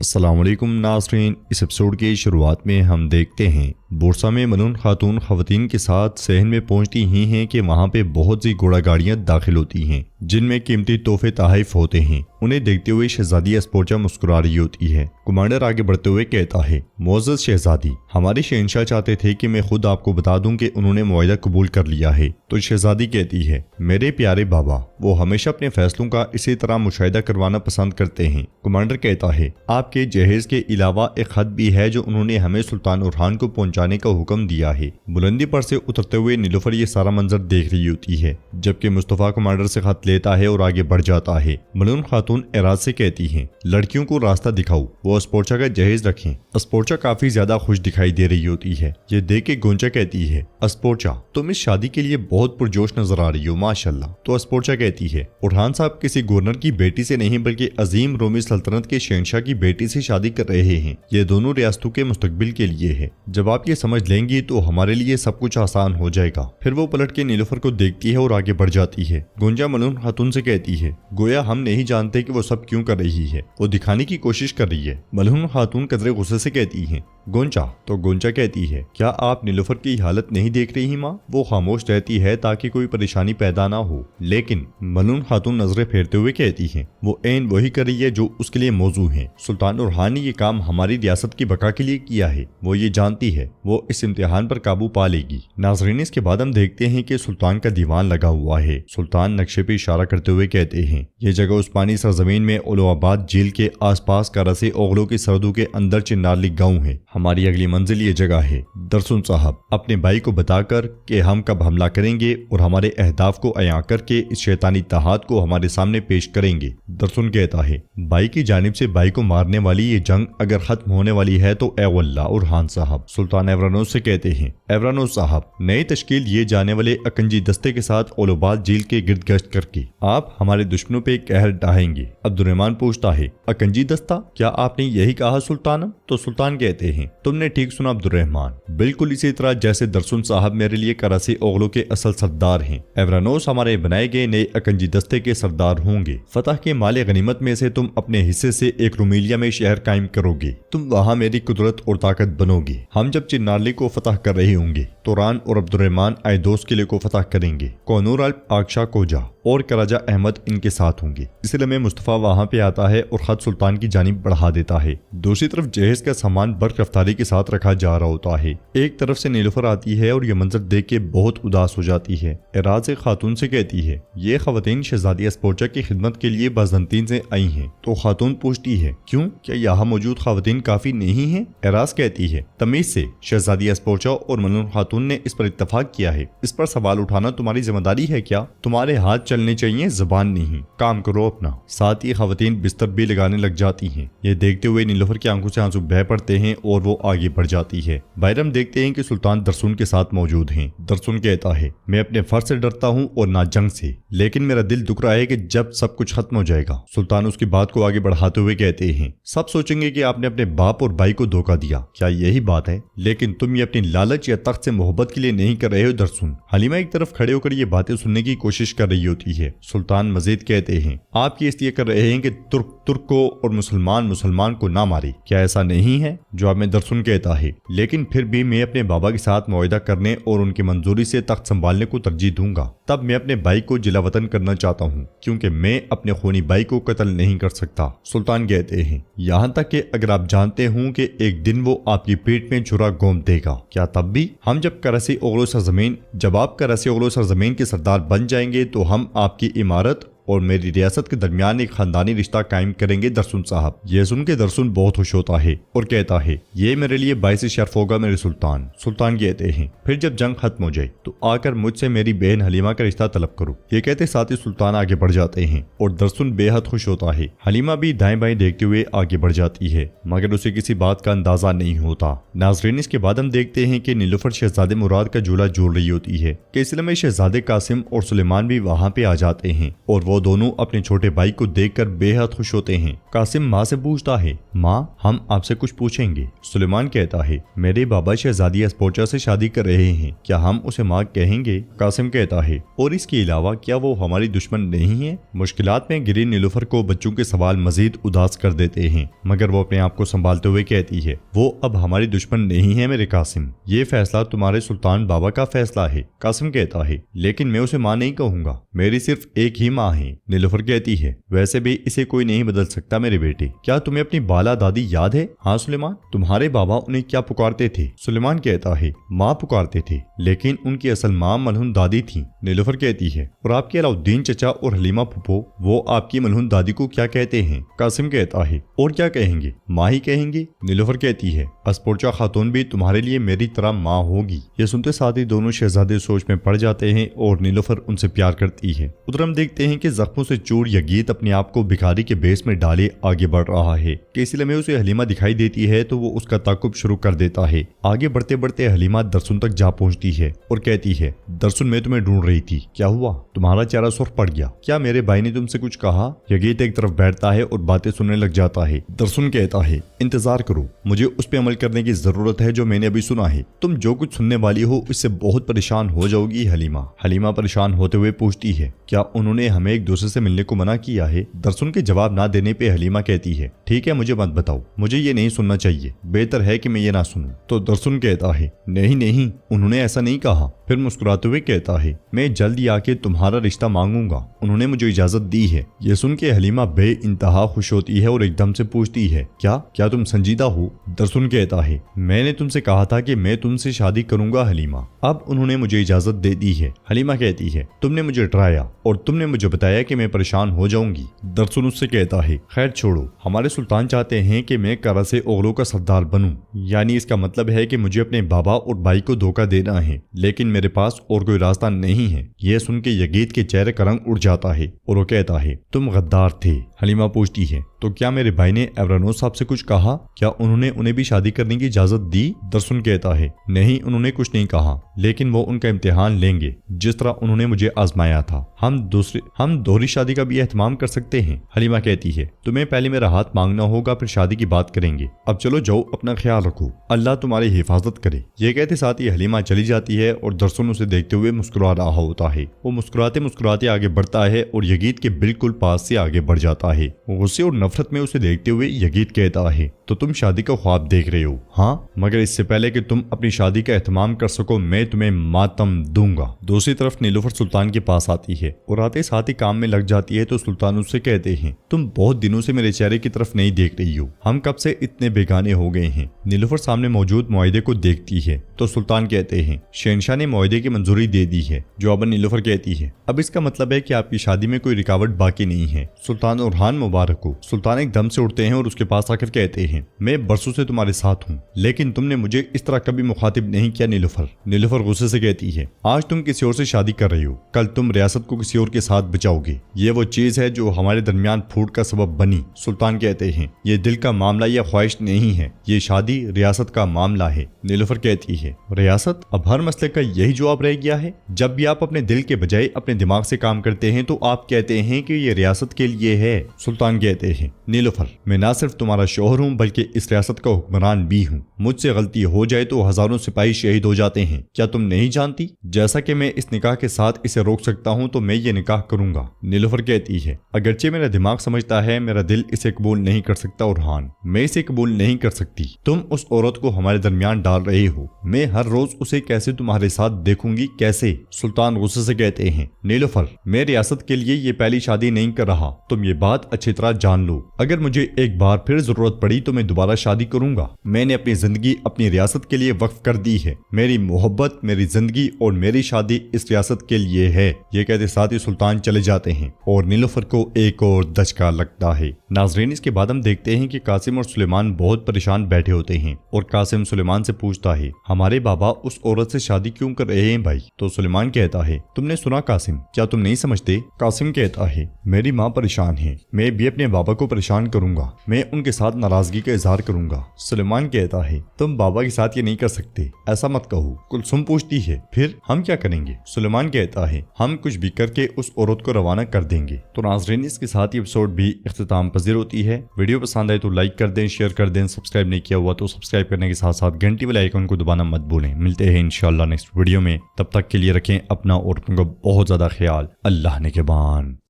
अस्सलाम वालेकुम नाज़रीन। इस एपिसोड की शुरुआत में हम देखते हैं बोरसा में मलून खातून खवातीन के साथ सहन में पहुंचती ही हैं कि वहां पे बहुत सी घोड़ा गाड़ियां दाखिल होती हैं जिनमें कीमती तोहफे तोहफ़ होते हैं। उन्हें देखते हुए शहजादी एस्पोर्चा मुस्कुरा रही होती है। कमांडर आगे बढ़ते हुए कहता है, मोअज़्ज़ज़ शहजादी, हमारे शहंशाह चाहते थे कि मैं खुद आपको बता दूं कि उन्होंने मुआहिदा कबूल कर लिया है। तो शहजादी कहती है, मेरे प्यारे बाबा, वो हमेशा अपने फैसलों का इसी तरह मुशाहिदा करवाना पसंद करते हैं। कमांडर कहता है, आपके जहेज के अलावा एक खत भी है जो उन्होंने हमें सुल्तान उरहान को पहुंचाने का हुक्म दिया है। बुलंदी पर से उतरते हुए नीलुफर ये सारा मंजर देख रही होती है जबकि मुस्तफा कमांडर से खत लेता है और आगे बढ़ जाता है। मलून खातून एराज से कहती हैं, लड़कियों को रास्ता दिखाओ, वो एस्पोर्चा का जहेज रखें। एस्पोर्चा काफी ज्यादा खुश दिखाई दे रही होती है। ये देख के गोंचा कहती है, एस्पोर्चा, तुम इस शादी के लिए बहुत पुरजोश नजर आ रही हो माशाल्लाह। तो एस्पोर्चा कहती है, उरहान साहब किसी गवर्नर की बेटी से नहीं बल्कि अजीम रोमी सल्तनत के शहंशाह की बेटी से शादी कर रहे हैं। ये दोनों रियासतों के मुस्तकबिल के लिए है। जब आप ये समझ लेंगी तो हमारे लिए सब कुछ आसान हो जाएगा। फिर वो पलट के नीलुफर को देखती है और आगे बढ़ जाती है। गोंजा मलून खातून से कहती है, गोया हम नहीं जानते कि वो सब क्यों कर रही है, वो दिखाने की कोशिश कर रही है। मलून खातून कदरे गुस्से से कहती है, गोंचा। तो गोंचा कहती है, क्या आप नीलुफर की हालत नहीं देख रही माँ? वो खामोश रहती है ताकि कोई परेशानी पैदा ना हो। लेकिन मलून खातून नजरें फेरते हुए कहती है, वो ऐन वही कर रही है जो उसके लिए मौजू है। सुल्तान उरहान ने ये काम हमारी रियासत की बका के लिए किया है। वो ये जानती है वो इस इम्तिहान पर काबू पा लेगी। नाजरीन, इसके बाद हम देखते हैं कि सुल्तान का दीवान लगा हुआ है। सुल्तान नक्शे पे इशारा करते हुए कहते हैं, ये जगह उस्मानी सरजमीन में उलवाबाद झील के आसपास का रसे ओगलों की सरहदों के अंदर चिन्नारली गांव है। हमारी अगली मंजिल ये जगह है। दरसुन साहब, अपने भाई को बताकर कि हम कब हमला करेंगे और हमारे अहदाफ को अया करके इस शैतानी तहाद को हमारे सामने पेश करेंगे। दरसुन कहता है, भाई की जानिब से भाई को मारने वाली ये जंग अगर खत्म होने वाली है तो एवल्ला उरहान साहब। सुल्तान एवरानोस से कहते हैं, एवरानोस साहब, नई तश्कील ये जाने वाले अकंजी दस्ते के साथ ओलोबाद झील के गिर्द गश्त करके आप हमारे दुश्मनों पे कहर ढाएंगे। अब्दुर्रहमान पूछता है, अकंजी दस्ता, क्या आपने यही कहा सुल्तान? तो सुल्तान कहते हैं, तुमने ठीक सुना अब्दुर्रहमान, बिल्कुल इसी तरह जैसे दरसुन साहब मेरे लिए करासी ओगलों के असल सरदार हैं। एवरानोस हमारे बनाए गए नए अकंजी दस्ते के सरदार होंगे। फतह के माले गनीमत में से तुम अपने हिस्से से एक रुमीलिया में शहर कायम करोगे। तुम वहाँ मेरी कुदरत और ताकत बनोगे। हम जब चिन्नारली को फतह कर रहे होंगे, तुरान और अब्दुर्रहमान आयदोस किले को फतह करेंगे। कोनूर अल आकशा कोजा और कराजा अहमद इनके साथ होंगे। इसलिए में मुस्तफा वहां पे आता है और खत सुल्तान की जानिब बढ़ा देता है। दूसरी तरफ जहेज का सामान बर्क रफ्तारी के साथ रखा जा रहा होता है। एक तरफ से नीलुफर आती है और यह मंजर देख के बहुत उदास हो जाती है। एराज खातून से कहती है, ये खवातीन शहजादी एस्पोर्चा की खिदमत के लिए बाज़ंतीन से आई हैं। तो खातून पूछती है, क्यों, क्या यहाँ मौजूद खवातीन काफी नहीं है? एराज कहती है, तमीज से, शहजादी एस्पोर्चा और मलून खातून ने इस पर इत्तफाक किया है। इस पर सवाल उठाना तुम्हारी जिम्मेदारी है क्या? तुम्हारे हाथ चलने चाहिए, जबान नहीं। काम करो अपना। साथ ही खवातीन बिस्तर भी लगाने लग जाती हैं। ये देखते हुए नीलुफर की आंखों से आंसू बह पड़ते हैं और वो आगे बढ़ जाती है। बैरम देखते हैं कि सुल्तान दरसुन के साथ मौजूद हैं। दरसुन कहता है, मैं अपने फर्ज से डरता हूँ और ना जंग से, लेकिन मेरा दिल दुख रहा है कि जब सब कुछ खत्म हो जाएगा। सुल्तान उसकी बात को आगे बढ़ाते हुए कहते हैं, सब सोचेंगे कि आपने अपने बाप और भाई को धोखा दिया। क्या यही बात है? लेकिन तुम ये अपनी लालच या तख्त से मोहब्बत के लिए नहीं कर रहे हो दरसुन। हलीमा एक तरफ खड़े होकर ये बातें सुनने की कोशिश कर रही होती है। सुल्तान मजीद कहते हैं, आप ये इसलिए कर रहे हैं कि तुर्क तुर्क को और मुसलमान मुसलमान को ना मारे। क्या ऐसा नहीं है? जवाब में दरसुन कहता है, लेकिन फिर भी मैं अपने बाबा के साथ मुआहिदा करने और उनकी मंजूरी से तख्त संभालने को तरजीह दूंगा। तब मैं अपने भाई को जिलावतन करना चाहता हूँ क्योंकि मैं अपने खूनी भाई को कत्ल नहीं कर सकता। सुल्तान कहते हैं, यहाँ तक कि अगर आप जानते हूँ कि एक दिन वो आपकी पेट में छुरा गोम देगा, क्या तब भी? हम जब करासी ओगलो सरजमीन जब आप करासी ओगलो सरजमीन के सरदार बन जाएंगे तो हम आपकी इमारत और मेरी रियासत के दरमियान एक खानदानी रिश्ता कायम करेंगे दरसुन साहब। ये सुन के दरसुन बहुत खुश होता है और कहता है, ये मेरे लिए बाइस शर्फ होगा मेरे सुल्तान। सुल्तान कहते हैं, फिर जब जंग खत्म हो जाए तो आकर मुझसे मेरी बहन हलीमा का रिश्ता तलब करो। ये कहते साथ ही सुल्तान आगे बढ़ जाते हैं और दरसुन बेहद खुश होता है। हलीमा भी दाएं बाएं देखते हुए आगे बढ़ जाती है मगर उसे किसी बात का अंदाजा नहीं होता। नाजरीन, इसके बाद हम देखते हैं कि नीलुफर शहजादे मुराद का झूला झूल रही होती है कि इसलिए में शहजादे कासिम और सुलेमान भी वहाँ पे आ जाते हैं और वो वो दोनों अपने छोटे भाई को देखकर बेहद खुश होते हैं। कासिम माँ से पूछता है, माँ हम आपसे कुछ पूछेंगे। सुलेमान कहता है, मेरे बाबा शहजादी एस्पोर्चा से शादी कर रहे हैं, क्या हम उसे माँ कहेंगे? कासिम कहता है, और इसके अलावा क्या वो हमारी दुश्मन नहीं है? मुश्किलात में गिरी नीलुफर को बच्चों के सवाल मजीद उदास कर देते हैं, मगर वो अपने आप को संभालते हुए कहती है, वो अब हमारी दुश्मन नहीं है मेरे कासिम, ये फैसला तुम्हारे सुल्तान बाबा का फैसला है। कासिम कहता है, लेकिन मैं उसे माँ नहीं कहूंगा, मेरी सिर्फ एक ही माँ है। नीलुफर कहती है, वैसे भी इसे कोई नहीं बदल सकता मेरे बेटे। क्या तुम्हें अपनी बाला दादी याद है? हाँ सुलेमान। तुम्हारे बाबा उन्हें क्या पुकारते थे? सुलेमान कहता है, माँ पुकारते थे, लेकिन उनकी असल माँ मलहून दादी थी। नीलुफर कहती है, और आपके अलाउद्दीन चचा और हलीमा फूफो वो आपकी मलहून दादी को क्या कहते हैं? कासिम कहता है, और क्या कहेंगे, माँ ही कहेंगे। नीलुफर कहती है, एस्पोर्चा खातून भी तुम्हारे लिए मेरी तरह माँ होगी। ये सुनते साथ ही दोनों शहजादे सोच में पड़ जाते हैं और नीलुफर उनसे प्यार करती है। उधर हम देखते हैं कि जख्मों से चूर यगीत अपने आप को भिखारी के बेस में डाले आगे बढ़ रहा है कि इसी लम्हे उसे हलीमा दिखाई देती है तो वो उसका ताकुब शुरू कर देता है। आगे बढ़ते बढ़ते हलीमा दरसुन तक जा पहुंचती है और कहती है, दरसुन मैं तुम्हें ढूंढ रही थी, क्या हुआ? तुम्हारा चेहरा सुर्ख पड़ गया, क्या मेरे भाई ने तुमसे कुछ कहा? यगीत एक तरफ बैठता है और बातें सुनने लग जाता है। दरसुन कहता है, इंतजार करो, मुझे उस पर अमल करने की जरूरत है जो मैंने अभी सुना है। तुम जो कुछ सुनने वाली हो इससे बहुत परेशान हो जाओगी हलीमा। हलीमा परेशान होते हुए पूछती है, क्या उन्होंने हमें एक दूसरे से मिलने को मना किया है? दरसुन के जवाब ना देने पे हलीमा कहती है, ठीक है मुझे मत बताओ, मुझे ये नहीं सुनना चाहिए, बेहतर है कि मैं ये ना सुनूं। तो दरसुन कहता है, नहीं नहीं उन्होंने ऐसा नहीं कहा। फिर मुस्कुराते हुए कहता है, मैं जल्दी आके तुम्हारा रिश्ता मांगूंगा, उन्होंने मुझे इजाजत दी है। ये सुन के हलीमा बे इंतहा खुश होती है और एकदम से पूछती है, क्या तुम संजीदा हो? दरसुन कहता है, मैंने तुमसे कहा था कि मैं तुमसे शादी करूंगा हलीमा, अब उन्होंने मुझे इजाजत दे दी है। हलीमा कहती है, तुमने मुझे डराया और तुमने मुझे बताया कि मैं परेशान हो जाऊंगी। दरसुन उससे कहता है, खैर छोड़ो, हमारे सुल्तान चाहते हैं कि मैं करा से ओगलों का सरदार बनूं, यानी इसका मतलब है कि मुझे अपने बाबा और भाई को धोखा देना है, लेकिन मेरे पास और कोई रास्ता नहीं है। यह सुन के यगीत के चेहरे का रंग उड़ जाता है और वो कहता है, तुम गद्दार थे। हलीमा पूछती है, तो क्या मेरे भाई ने एवरानोस साहब से कुछ कहा? क्या उन्होंने उन्हें भी शादी करने की इजाजत दी? दरसुन कहता है, नहीं उन्होंने कुछ नहीं कहा, लेकिन वो उनका इम्तिहान लेंगे जिस तरह उन्होंने मुझे आजमाया था। हम दोहरी शादी का भी एहतमाम कर सकते हैं। हलीमा कहती है, तुम्हें पहले मेरा हाथ मांगना होगा, फिर शादी की बात करेंगे। अब चलो जाओ, अपना ख्याल रखो, अल्लाह तुम्हारी हिफाजत करे। ये कहते साथ ही हलीमा चली जाती है और दरसुन उसे देखते हुए मुस्कुरा रहा होता है। वो मुस्कुराते मुस्कुराते आगे बढ़ता है और यगीत के बिल्कुल पास से आगे बढ़ जाता है। गुस्से और नफरत में उसे देखते हुए यगीत कहता है, तो तुम शादी का ख्वाब देख रहे हो? हाँ, मगर इससे पहले कि तुम अपनी शादी का एहतमाम कर सको मैं तुम्हें मातम दूंगा। दूसरी तरफ नीलुफर सुल्तान के पास आती है और आते साथ ही काम में लग जाती है तो सुल्तान उससे कहते हैं, तुम बहुत दिनों से मेरे चेहरे की तरफ नहीं देख रही हो, हम कब से इतने बेगाने हो गए हैं। नीलुफर सामने मौजूद मुआहिदे को देखती है तो सुल्तान कहते हैं, शहंशाह ने मुआहिदे की मंजूरी दे दी है। जवाबन नीलुफर कहती है, अब इसका मतलब है कि आपकी शादी में कोई रुकावट बाकी नहीं है। सुल्तान और हान मुबारक हो। सुल्तान एकदम से उठते हैं और उसके पास आकर कहते हैं, मैं बरसों से तुम्हारे साथ हूँ, लेकिन तुमने मुझे इस तरह कभी मुखातिब नहीं किया नीलुफर। नीलुफर गुस्से से कहती है, आज तुम किसी और से शादी कर रही हो, कल तुम रियासत को किसी और के साथ बचाओगे। ये वो चीज है जो हमारे दरमियान फूट का सबब बनी। सुल्तान कहते हैं, ये दिल का मामला या ख्वाहिश नहीं है, ये शादी रियासत का मामला है। नीलुफर कहती है, रियासत? अब हर मसले का यही जवाब रह गया है। जब भी आप अपने दिल के बजाय अपने दिमाग से काम करते हैं तो आप कहते हैं कि ये रियासत के लिए है। सुल्तान कहते हैं, नीलुफर मैं ना सिर्फ तुम्हारा शोहर हूँ बल्कि इस रियासत का हुक्मरान भी हूँ। मुझसे गलती हो जाए तो हजारों सिपाही शहीद हो जाते हैं, क्या तुम नहीं जानती? जैसा कि मैं इस निकाह के साथ इसे रोक सकता हूँ तो मैं ये निकाह करूंगा। नीलुफर कहती है, अगरचे मेरा दिमाग समझता है मेरा दिल इसे कबूल नहीं कर सकता उरहान, मैं इसे कबूल नहीं कर सकती। तुम उस औरत को हमारे दरमियान डाल रहे हो, मैं हर रोज उसे कैसे तुम्हारे साथ देखूंगी, कैसे? सुल्तान गुस्से से कहते हैं, नीलुफर मैं रियासत के लिए ये पहली शादी नहीं कर रहा, तुम ये बात अच्छी तरह जान लो। अगर मुझे एक बार फिर जरूरत पड़ी तो मैं दोबारा शादी करूंगा। मैंने अपनी जिंदगी अपनी रियासत के लिए वक्फ कर दी है। मेरी मोहब्बत, मेरी जिंदगी और मेरी शादी इस रियासत के लिए है। ये कहते साथ ही सुल्तान चले जाते हैं और नीलुफर को एक और दचका लगता है। नाजरीन, इसके बाद हम देखते हैं कि कासिम और सुलेमान बहुत परेशान बैठे होते हैं और कासिम सुलेमान से पूछता है, हमारे बाबा उस औरत से शादी क्यों कर रहे हैं भाई? तो सुलेमान कहता है, तुमने सुना कासिम, क्या तुम नहीं समझते? कासिम कहता है, मेरी माँ परेशान है, मैं भी अपने बाबा को परेशान करूंगा, मैं उनके साथ नाराजगी کا اظہار کروں گا۔ سلیمان کہتا ہے تم بابا کے ساتھ یہ نہیں کر سکتے، ایسا مت کہو۔ کلثوم پوچھتی ہے پھر ہم کیا کریں گے؟ سلیمان کہتا ہے ہم کچھ بھی کر کے اس عورت کو روانہ کر دیں گے۔ تو ناظرین اس کے ساتھ یہ ایپیسوڈ بھی اختتام پذیر ہوتی ہے۔ ویڈیو پسند آئے تو لائک کر دیں، شیئر کر دیں، سبسکرائب نہیں کیا ہوا تو سبسکرائب کرنے کے ساتھ ساتھ گھنٹی والے آئیکن کو دبانا مت بھولیں۔ ملتے ہیں انشاءاللہ نیکسٹ ویڈیو میں، تب تک کے لیے رکھیں اپنا اور اپن کو بہت زیادہ خیال۔ اللہ نگہبان۔